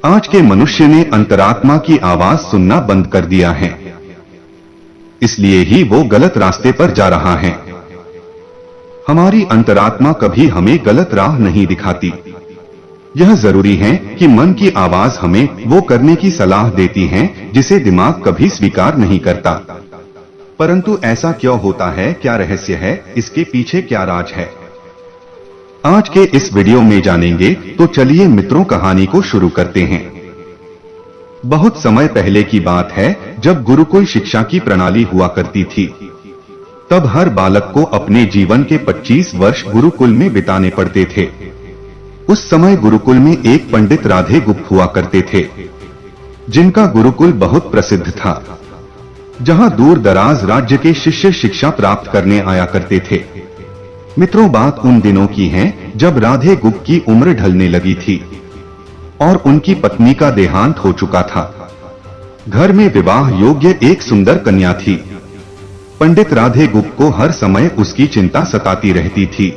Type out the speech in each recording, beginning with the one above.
आज के मनुष्य ने अंतरात्मा की आवाज सुनना बंद कर दिया है, इसलिए ही वो गलत रास्ते पर जा रहा है। हमारी अंतरात्मा कभी हमें गलत राह नहीं दिखाती। यह जरूरी है कि मन की आवाज हमें वो करने की सलाह देती है जिसे दिमाग कभी स्वीकार नहीं करता। परंतु ऐसा क्यों होता है, क्या रहस्य है, इसके पीछे क्या राज है, आज के इस वीडियो में जानेंगे। तो चलिए मित्रों, कहानी को शुरू करते हैं। बहुत समय पहले की बात है, जब गुरुकुल शिक्षा की प्रणाली हुआ करती थी। तब हर बालक को अपने जीवन के 25 वर्ष गुरुकुल में बिताने पड़ते थे। उस समय गुरुकुल में एक पंडित राधे गुप्त हुआ करते थे, जिनका गुरुकुल बहुत प्रसिद्ध था, जहां दूर दराज राज्य के शिष्य शिक्षा प्राप्त करने आया करते थे। मित्रों, बात उन दिनों की है जब राधे गुप्त की उम्र ढलने लगी थी और उनकी पत्नी का देहांत हो चुका था। घर में विवाह योग्य एक सुंदर कन्या थी। पंडित राधे गुप्त को हर समय उसकी चिंता सताती रहती थी।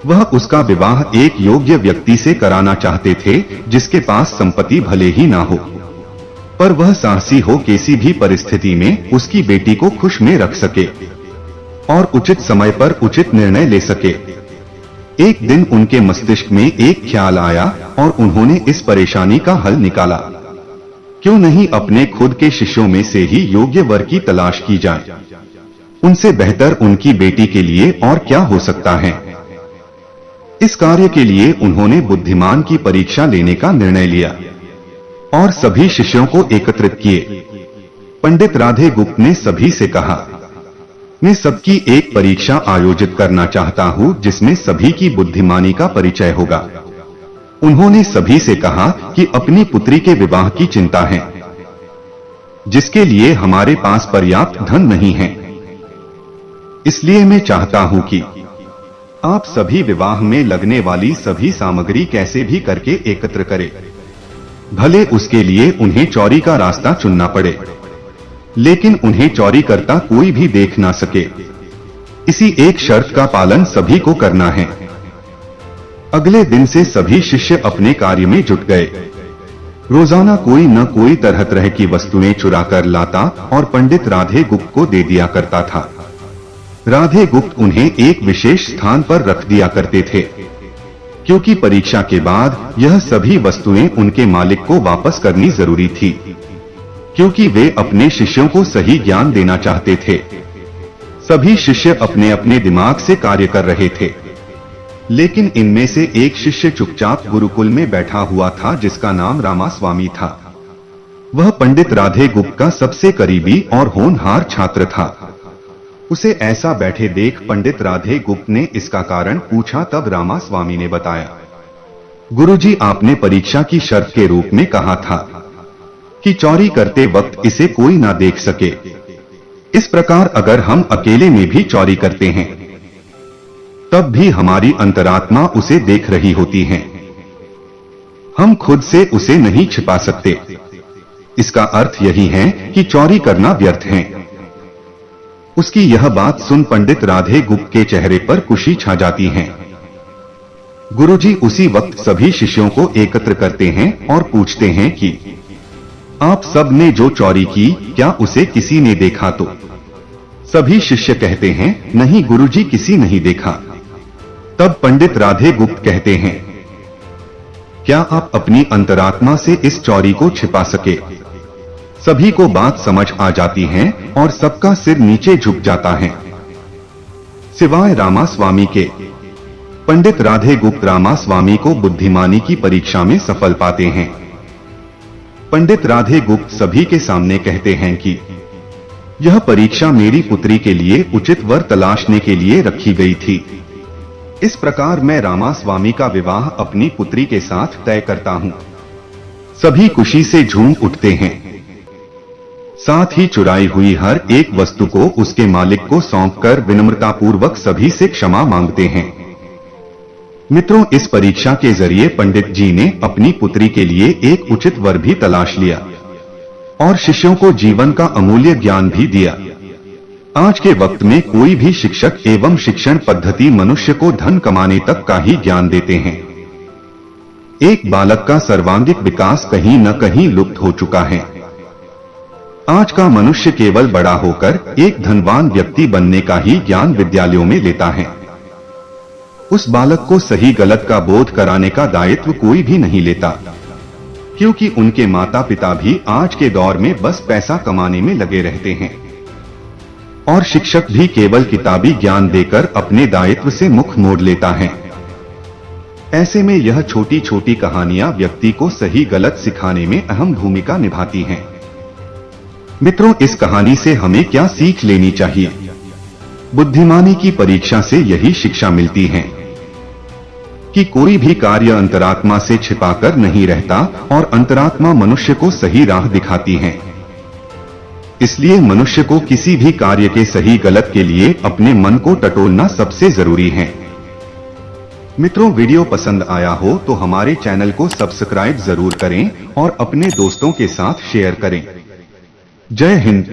वह उसका विवाह एक योग्य व्यक्ति से कराना चाहते थे, जिसके पास संपत्ति भले ही ना हो, पर वह साहसी हो, किसी भी परिस्थिति में उसकी बेटी को खुश में रख सके और उचित समय पर उचित निर्णय ले सके। एक दिन उनके मस्तिष्क में एक ख्याल आया और उन्होंने इस परेशानी का हल निकाला। क्यों नहीं अपने खुद के शिष्यों में से ही योग्य वर की तलाश की जाए। उनसे बेहतर उनकी बेटी के लिए और क्या हो सकता है। इस कार्य के लिए उन्होंने बुद्धिमान की परीक्षा लेने का निर्णय लिया और सभी शिष्यों को एकत्रित किए। पंडित राधे गुप्त ने सभी से कहा, मैं सबकी एक परीक्षा आयोजित करना चाहता हूं, जिसमें सभी की बुद्धिमानी का परिचय होगा। उन्होंने सभी से कहा कि अपनी पुत्री के विवाह की चिंता है, जिसके लिए हमारे पास पर्याप्त धन नहीं है। इसलिए मैं चाहता हूं कि आप सभी विवाह में लगने वाली सभी सामग्री कैसे भी करके एकत्र करें। भले उसके लिए उन्हें चोरी का रास्ता चुनना पड़े, लेकिन उन्हें चोरी करता कोई भी देख ना सके। इसी एक शर्त का पालन सभी को करना है। अगले दिन से सभी शिष्य अपने कार्य में जुट गए। रोजाना कोई न कोई तरह तरह की वस्तुएं चुरा कर लाता और पंडित राधे गुप्त को दे दिया करता था। राधे गुप्त उन्हें एक विशेष स्थान पर रख दिया करते थे, क्योंकि परीक्षा के बाद यह सभी वस्तुएं उनके मालिक को वापस करनी जरूरी थी, क्योंकि वे अपने शिष्यों को सही ज्ञान देना चाहते थे। सभी शिष्य अपने अपने दिमाग से कार्य कर रहे थे, लेकिन इनमें से एक शिष्य चुपचाप गुरुकुल में बैठा हुआ था, जिसका नाम रामास्वामी था। वह पंडित राधे गुप्त का सबसे करीबी और होनहार छात्र था। उसे ऐसा बैठे देख पंडित राधे गुप्त ने इसका कारण पूछा। तब रामास्वामी ने बताया, गुरुजी, आपने परीक्षा की शर्त के रूप में कहा था कि चोरी करते वक्त इसे कोई ना देख सके। इस प्रकार अगर हम अकेले में भी चोरी करते हैं, तब भी हमारी अंतरात्मा उसे देख रही होती है। हम खुद से उसे नहीं छिपा सकते। इसका अर्थ यही है कि चोरी करना व्यर्थ है। उसकी यह बात सुन पंडित राधे गुप्त के चेहरे पर खुशी छा जाती है। गुरुजी उसी वक्त सभी शिष्यों को एकत्र करते हैं और पूछते हैं कि आप सब ने जो चोरी की, क्या उसे किसी ने देखा? तो सभी शिष्य कहते हैं, नहीं गुरुजी, किसी नहीं देखा। तब पंडित राधे गुप्त कहते हैं, क्या आप अपनी अंतरात्मा से इस चोरी को छिपा सके? सभी को बात समझ आ जाती है और सबका सिर नीचे झुक जाता है, सिवाय रामास्वामी के। पंडित राधे गुप्त रामास्वामी को बुद्धिमानी की परीक्षा में सफल पाते हैं। पंडित राधे गुप्त सभी के सामने कहते हैं कि यह परीक्षा मेरी पुत्री के लिए उचित वर तलाशने के लिए रखी गई थी। इस प्रकार मैं रामास्वामी का विवाह अपनी पुत्री के साथ तय करता हूं। सभी खुशी से झूम उठते हैं। साथ ही चुराई हुई हर एक वस्तु को उसके मालिक को सौंपकर विनम्रतापूर्वक सभी से क्षमा मांगते हैं। मित्रों, इस परीक्षा के जरिए पंडित जी ने अपनी पुत्री के लिए एक उचित वर भी तलाश लिया और शिष्यों को जीवन का अमूल्य ज्ञान भी दिया। आज के वक्त में कोई भी शिक्षक एवं शिक्षण पद्धति मनुष्य को धन कमाने तक का ही ज्ञान देते हैं। एक बालक का सर्वांगीण विकास कहीं न कहीं लुप्त हो चुका है। आज का मनुष्य केवल बड़ा होकर एक धनवान व्यक्ति बनने का ही ज्ञान विद्यालयों में लेता है। उस बालक को सही गलत का बोध कराने का दायित्व कोई भी नहीं लेता, क्योंकि उनके माता पिता भी आज के दौर में बस पैसा कमाने में लगे रहते हैं और शिक्षक भी केवल किताबी ज्ञान देकर अपने दायित्व से मुख मोड़ लेता है। ऐसे में यह छोटी छोटी कहानियां व्यक्ति को सही गलत सिखाने में अहम भूमिका निभाती हैं। मित्रों, इस कहानी से हमें क्या सीख लेनी चाहिए? बुद्धिमानी की परीक्षा से यही शिक्षा मिलती है कि कोई भी कार्य अंतरात्मा से छिपाकर नहीं रहता और अंतरात्मा मनुष्य को सही राह दिखाती है। इसलिए मनुष्य को किसी भी कार्य के सही गलत के लिए अपने मन को टटोलना सबसे जरूरी है। मित्रों, वीडियो पसंद आया हो तो हमारे चैनल को सब्सक्राइब जरूर करें और अपने दोस्तों के साथ शेयर करें। जय हिंद।